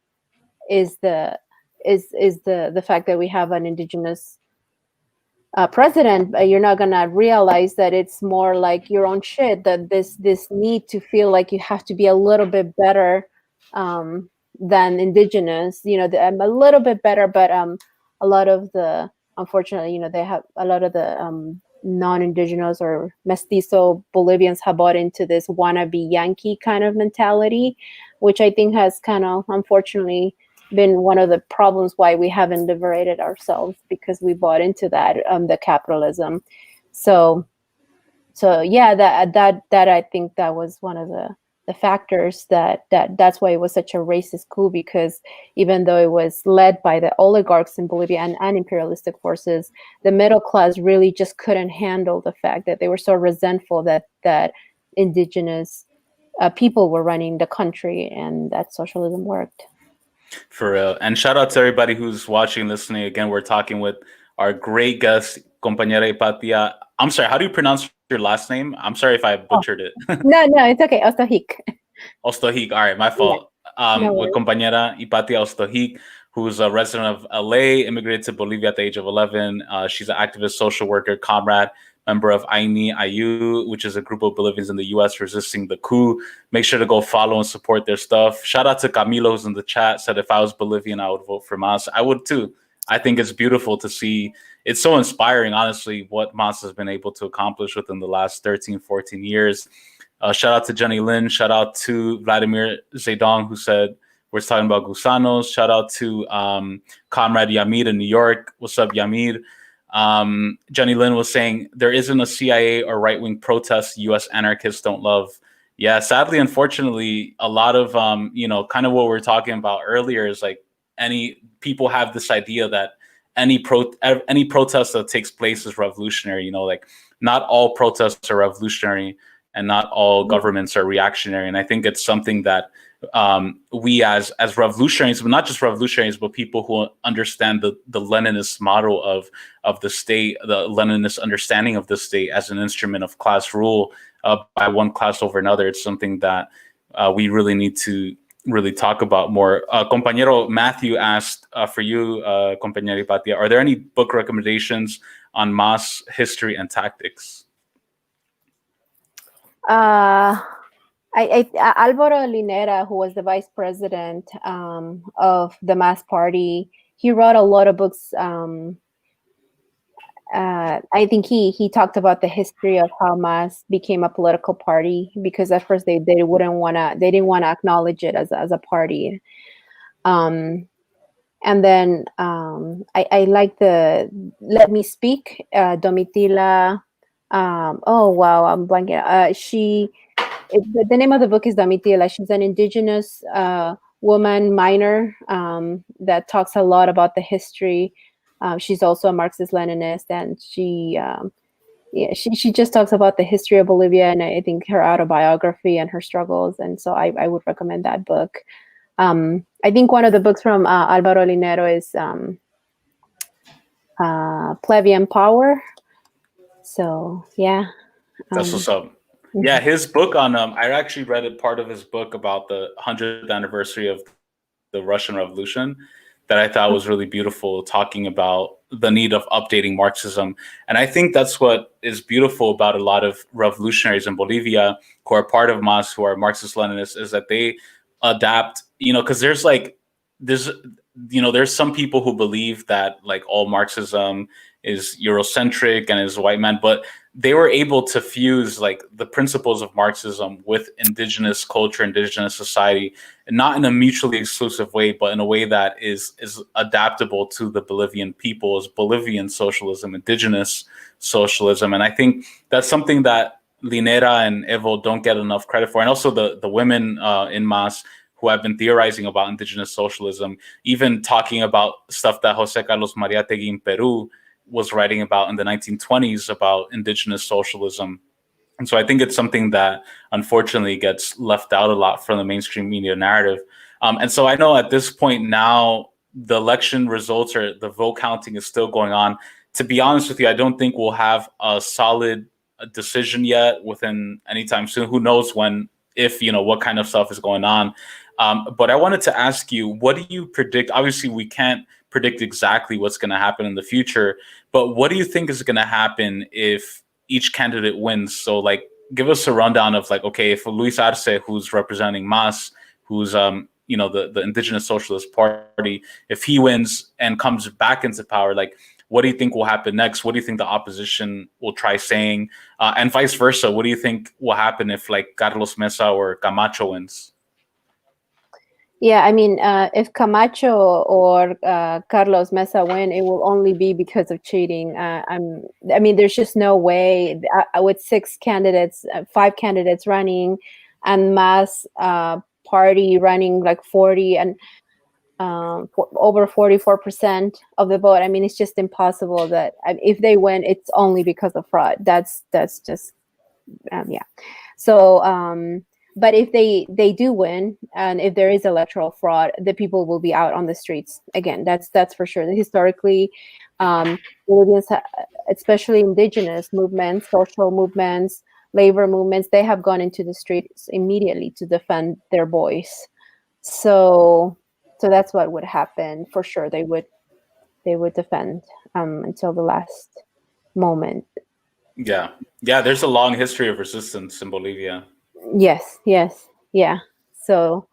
the fact that we have an indigenous president. You're not gonna realize that it's more like your own shit, that this need to feel like you have to be a little bit better than indigenous, a little bit better, but a lot of the, unfortunately, they have a lot of the non-indigenous or mestizo Bolivians have bought into this wannabe Yankee kind of mentality, which I think has kind of unfortunately been one of the problems why we haven't liberated ourselves, because we bought into that, the capitalism. So yeah, that I think that was one of the factors that's why it was such a racist coup, because even though it was led by the oligarchs in Bolivia and imperialistic forces, the middle class really just couldn't handle the fact that they were so resentful that indigenous people were running the country, and that socialism worked. For real. And shout out to everybody who's watching, listening. Again, we're talking with our great guest, compañera Hypatia. I'm sorry, how do you pronounce your last name? I'm sorry if I butchered it. No, it's okay. Ostojic. Ostojic. All right, my fault. No With worries. compañera Hypatia Ostojic, who's a resident of LA, immigrated to Bolivia at the age of 11. She's an activist, social worker, comrade, member of Ayni Allyu, which is a group of Bolivians in the U.S. resisting the coup. Make sure to go follow and support their stuff. Shout out to Camilo, who's in the chat, said if I was Bolivian, I would vote for Mas. I would too. I think it's beautiful to see. It's so inspiring, honestly, what Mas has been able to accomplish within the last 13, 14 years. Shout out to Jenny Lin. Shout out to Vladimir Zedong, who said, we're talking about gusanos. Shout out to Comrade Yamid in New York. What's up, Yamid? Jenny Lin was saying, there isn't a CIA or right-wing protest U.S. anarchists don't love. Yeah, sadly, unfortunately, a lot of, kind of what we were talking about earlier is like people have this idea that any protest that takes place is revolutionary. Like not all protests are revolutionary and not all governments are reactionary. And I think it's something that we as revolutionaries, but not just revolutionaries, but people who understand the Leninist model of the state, the Leninist understanding of the state as an instrument of class rule by one class over another, it's something that we really need to really talk about more. Compañero Matthew asked for you, compañera Hypatia, are there any book recommendations on Mas history and tactics? Álvaro Linera, who was the vice president of the Mas Party, he wrote a lot of books. I think he talked about the history of how Mas became a political party, because at first they didn't want to acknowledge it as a party. And then I like the Let Me Speak, Domitila. Oh wow, I'm blanking. The name of the book is Domitila. She's an indigenous woman miner that talks a lot about the history. She's also a Marxist-Leninist, and she just talks about the history of Bolivia, and I think her autobiography and her struggles. And so I would recommend that book. I think one of the books from Álvaro Linero is Plebeian Power. So yeah. That's what's up. Yeah, his book on I actually read a part of his book about the 100th anniversary of the Russian Revolution that I thought was really beautiful, talking about the need of updating Marxism. And I think that's what is beautiful about a lot of revolutionaries in Bolivia who are part of Mas, who are Marxist-Leninists, is that they adapt, because there's some people who believe that like all Marxism is Eurocentric and is white man, but they were able to fuse like the principles of Marxism with indigenous culture, indigenous society, and not in a mutually exclusive way, but in a way that is adaptable to the Bolivian people, as Bolivian socialism, indigenous socialism. And I think that's something that Linera and Evo don't get enough credit for. And also the women in Mas who have been theorizing about indigenous socialism, even talking about stuff that Jose Carlos Mariátegui in Peru was writing about in the 1920s about indigenous socialism. And so I think it's something that unfortunately gets left out a lot from the mainstream media narrative. And so I know at this point now, the election results or the vote counting is still going on. To be honest with you, I don't think we'll have a solid decision yet within any time soon. Who knows when, if, what kind of stuff is going on. But I wanted to ask you, what do you predict? Obviously, we can't predict exactly what's going to happen in the future, but what do you think is going to happen if each candidate wins? So like, give us a rundown of like, okay, if Luis Arce, who's representing Mas, who's, the Indigenous Socialist Party, if he wins and comes back into power, like, what do you think will happen next? What do you think the opposition will try saying? And vice versa, what do you think will happen if like Carlos Mesa or Camacho wins? Yeah, I mean, if Camacho or Carlos Mesa win, it will only be because of cheating. There's just no way with 5 candidates running, and Mas party running like 40 and over 44% of the vote. I mean, it's just impossible that if they win, it's only because of fraud. That's just Yeah. So, but if they do win, and if there is electoral fraud, the people will be out on the streets again. That's for sure. Historically, Bolivians, especially indigenous movements, social movements, labor movements, they have gone into the streets immediately to defend their voice. So that's what would happen for sure. They would defend until the last moment. Yeah. There's a long history of resistance in Bolivia. Yes. Yeah. So,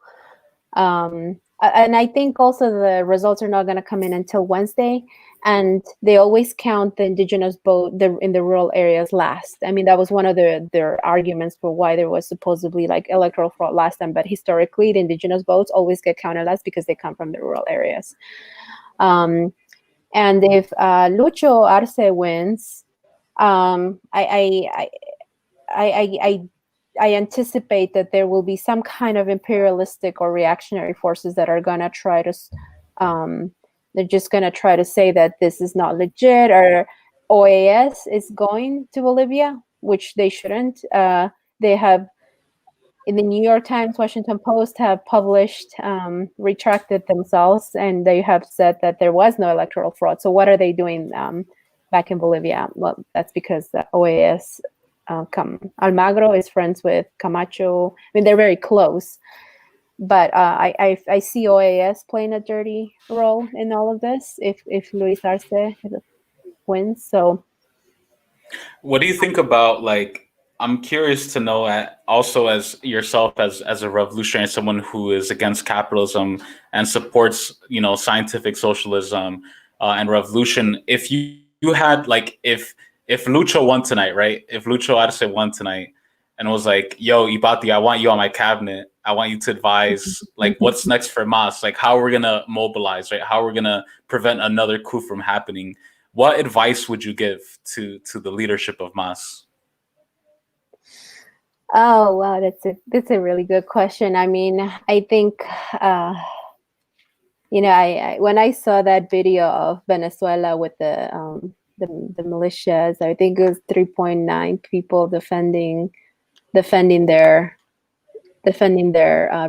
and I think also the results are not going to come in until Wednesday, and they always count the indigenous vote in the rural areas last. I mean, that was one of their arguments for why there was supposedly like electoral fraud last time. But historically, the indigenous votes always get counted last because they come from the rural areas. And if Lucho Arce wins, I anticipate that there will be some kind of imperialistic or reactionary forces that are going to try to, they're just going to try to say that this is not legit, or OAS is going to Bolivia, which they shouldn't. They have, in the New York Times, Washington Post have published, retracted themselves, and they have said that there was no electoral fraud. So what are they doing back in Bolivia? Well, that's because the OAS, Almagro is friends with Camacho. I mean, they're very close. But I see OAS playing a dirty role in all of this if Luis Arce wins. So, what do you think about, like, I'm curious to know, also as yourself as a revolutionary, someone who is against capitalism and supports, scientific socialism and revolution. If you had, like, if Lucho won tonight, right? If Lucho Arce won tonight and was like, yo, Hypatia, I want you on my cabinet. I want you to advise, like, what's next for MAS? Like, how we're going to mobilize, right? How we're going to prevent another coup from happening. What advice would you give to the leadership of MAS? Oh, wow, that's a really good question. I mean, I think, I when I saw that video of Venezuela with the militias, I think it was 3.9 people defending their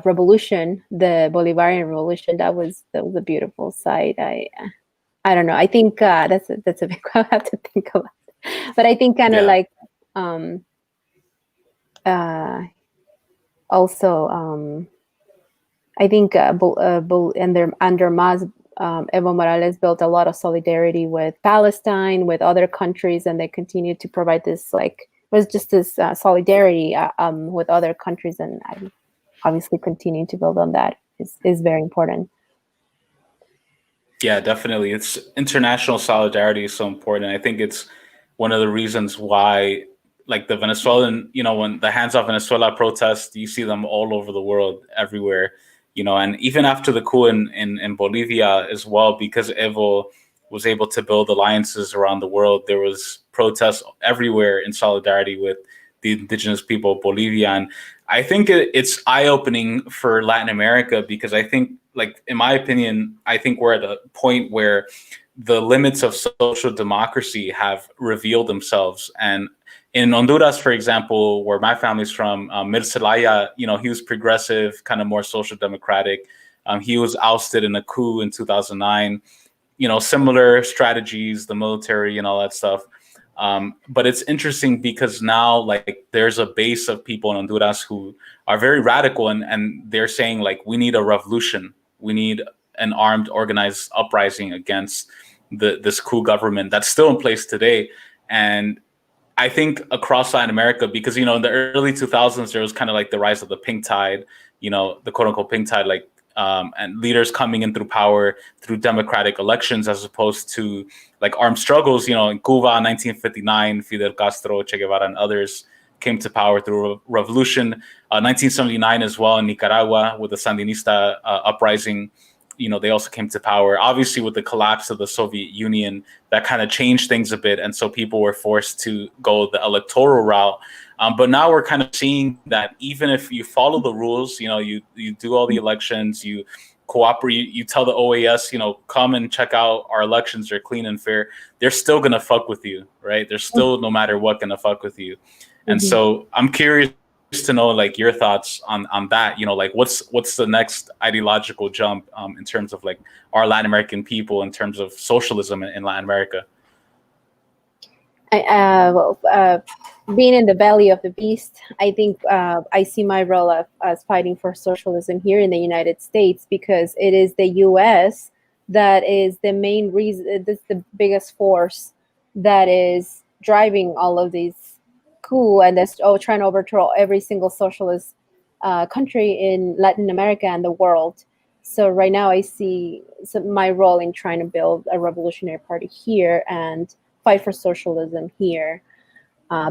revolution, the Bolivarian revolution. That was a beautiful sight. I don't know. I think that's a big one. I have to think about it. But I think kind of like also I think under MAS, Evo Morales built a lot of solidarity with Palestine, with other countries, and they continue to provide this, like, was just this solidarity with other countries, and I'm obviously continuing to build on that is very important. Yeah, definitely. It's international solidarity is so important. I think it's one of the reasons why, like, the Venezuelan, when the Hands Off Venezuela protests, you see them all over the world, everywhere, and even after the coup in Bolivia as well, because Evo was able to build alliances around the world, there was protests everywhere in solidarity with the indigenous people of Bolivia. And I think it's eye-opening for Latin America, because I think, like, in my opinion, I think we're at a point where the limits of social democracy have revealed themselves. And in Honduras, for example, where my family's from, Zelaya, he was progressive, kind of more social democratic. He was ousted in a coup in 2009. Similar strategies, the military and all that stuff. But it's interesting because now, like, there's a base of people in Honduras who are very radical, and they're saying, like, we need a revolution. We need an armed, organized uprising against this coup government that's still in place today. And I think across Latin America, because, in the early 2000s, there was kind of like the rise of the pink tide, the quote unquote pink tide, like, and leaders coming in through power through democratic elections, as opposed to, like, armed struggles. In Cuba, 1959, Fidel Castro, Che Guevara, and others came to power through revolution. 1979 as well in Nicaragua with the Sandinista uprising. They also came to power. Obviously, with the collapse of the Soviet Union, that kind of changed things a bit. And so people were forced to go the electoral route. But now we're kind of seeing that even if you follow the rules, you do all the elections, you cooperate, you tell the OAS, come and check out our elections, they're clean and fair, they're still going to fuck with you, right? They're still, no matter what, going to fuck with you. And so I'm curious to know like your thoughts on that. You know, like what's the next ideological jump in terms of like our Latin American people in terms of socialism in Latin America? Being in the belly of the beast, I think I see my role as fighting for socialism here in the United States, because it is the U.S. that is the main reason, this is the biggest force that is driving all of these coup and that's trying to overthrow every single socialist country in Latin America and the world. So right now I see my role in trying to build a revolutionary party here and fight for socialism here,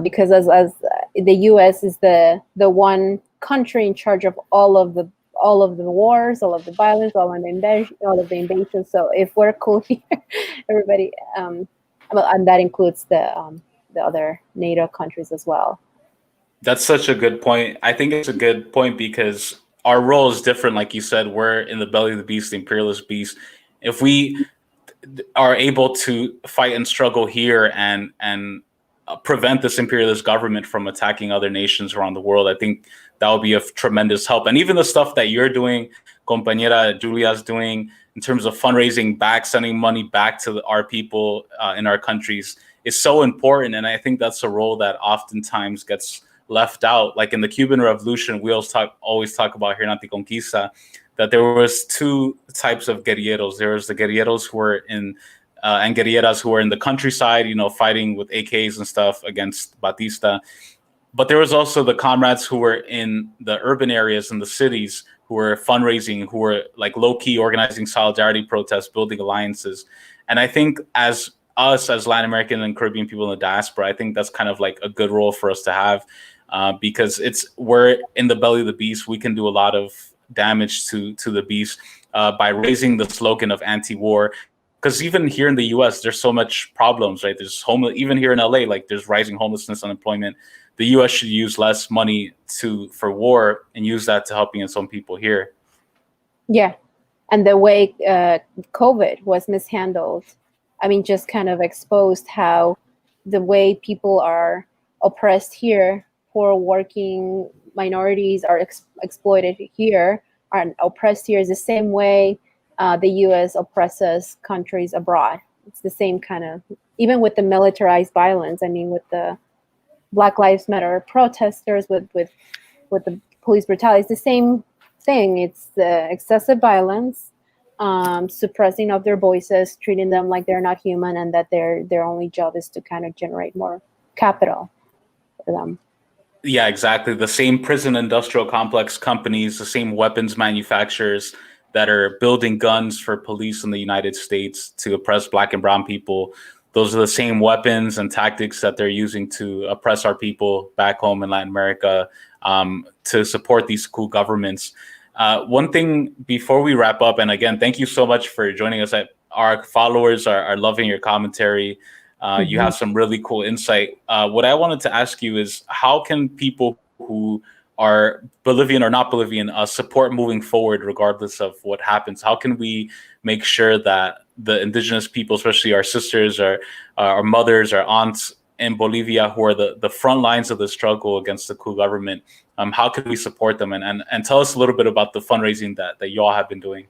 because as the U.S. is the one country in charge of all of the wars, all of the violence, all of the invasions. So if we're cool here, everybody, and that includes the other NATO countries as well. That's such a good point. I think it's a good point because our role is different. Like you said, we're in the belly of the beast, the imperialist beast. If we are able to fight and struggle here and prevent this imperialist government from attacking other nations around the world, I think that would be of tremendous help. And even the stuff that you're doing, compañera Julia's doing, in terms of fundraising back, sending money back to our people in our countries is so important. And I think that's a role that oftentimes gets left out. Like in the Cuban Revolution, we always talk about here in Anticonquista, that there was two types of guerrilleros. There was the guerrilleros who were in and guerrilleras who were in the countryside, you know, fighting with AKs and stuff against Batista. But there was also the comrades who were in the urban areas and the cities who were fundraising, who were like low-key organizing solidarity protests, building alliances. And I think as us, as Latin American and Caribbean people in the diaspora, I think that's kind of like a good role for us to have, because we're in the belly of the beast. We can do a lot of damage to the beast by raising the slogan of anti-war. Because even here in the U.S., there's so much problems, right? There's even here in L.A., like there's rising homelessness, unemployment. The U.S. should use less money for war and use that to helping some people here. Yeah, and the way COVID was mishandled, I mean, just kind of exposed how the way people are oppressed here, poor working minorities are exploited here, are oppressed here is the same way the U.S. oppresses countries abroad. It's the same kind of, even with the militarized violence. I mean, with the Black Lives Matter protesters, with the police brutality, it's the same thing. It's the excessive violence, suppressing of their voices, treating them like they're not human, and that their only job is to kind of generate more capital for them. Yeah, exactly. The same prison industrial complex companies, the same weapons manufacturers that are building guns for police in the United States to oppress Black and brown people. Those are the same weapons and tactics that they're using to oppress our people back home in Latin America, to support these coup governments. One thing before we wrap up, and again, thank you so much for joining us. Our followers are loving your commentary. You have some really cool insight. What I wanted to ask you is, how can people who are Bolivian or not Bolivian support moving forward regardless of what happens? How can we make sure that the indigenous people, especially our sisters, our mothers, our aunts in Bolivia, who are the front lines of the struggle against the coup government, how can we support them? And tell us a little bit about the fundraising that you all have been doing.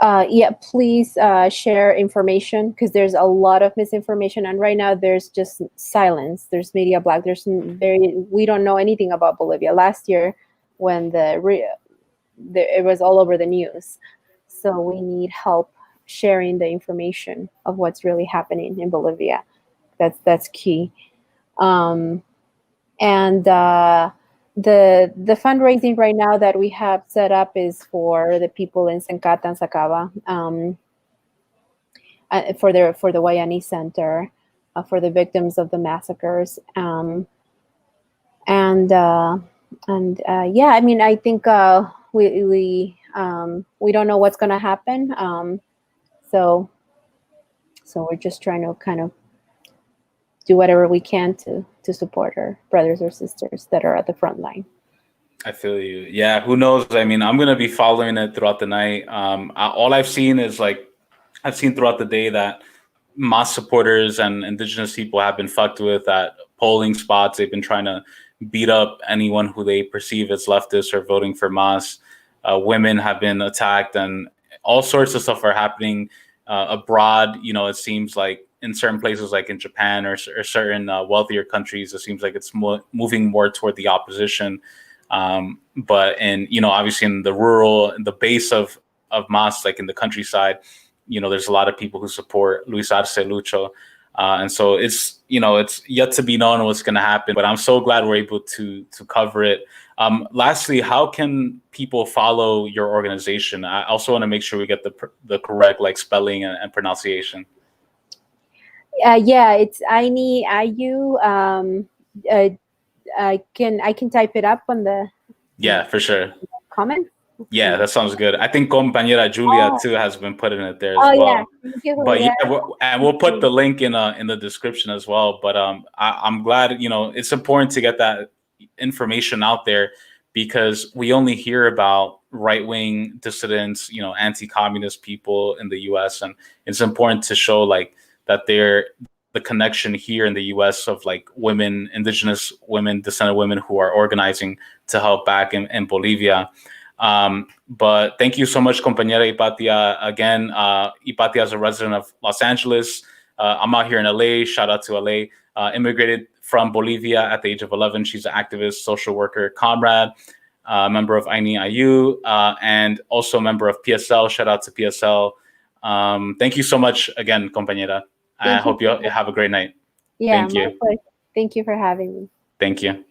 Yeah, please share information, because there's a lot of misinformation, and right now there's just silence. There's media black. We don't know anything about Bolivia. Last year, when it was all over the news, so we need help sharing the information of what's really happening in Bolivia. That's key. The fundraising right now that we have set up is for the people in Sencata and Sacaba, for the Guayani Center, for the victims of the massacres, yeah. I mean, I think we don't know what's going to happen, so we're just trying to kind of do whatever we can to support our brothers or sisters that are at the front line. I feel you. Yeah, who knows? I mean, I'm going to be following it throughout the night. All I've seen is throughout the day that MAS supporters and indigenous people have been fucked with, that polling spots. They've been trying to beat up anyone who they perceive as leftist or voting for Mas. Women have been attacked, and all sorts of stuff are happening abroad. You know, it seems like in certain places, like in Japan or certain wealthier countries, it seems like it's moving more toward the opposition. But in, you know, obviously in the rural, the base of Mas, like in the countryside, you know, there's a lot of people who support Luis Arce Lucho. And so it's, you know, it's yet to be known what's going to happen, but I'm so glad we're able to cover it. Lastly, how can people follow your organization? I also want to make sure we get the correct like spelling and pronunciation. Yeah, it's Ayni Allyu. I can type it up on the for sure comment. Yeah, that sounds good. I think compañera Julia too has been putting it there as well. Yeah. But yeah, we'll put the link in the description as well. But I'm glad, you know, it's important to get that information out there, because we only hear about right-wing dissidents, you know, anti-communist people in the US, and it's important to show like that the connection here in the US of like women, indigenous women, descendant women who are organizing to help back in Bolivia. But thank you so much, compañera Hypatia. Again, Hypatia is a resident of Los Angeles. I'm out here in LA. Shout out to LA. Immigrated from Bolivia at the age of 11. She's an activist, social worker, comrade, member of Ayni Allyu, and also a member of PSL. Shout out to PSL. Thank you so much again, compañera. I hope you have a great night. Yeah, thank you. Thank you for having me. Thank you.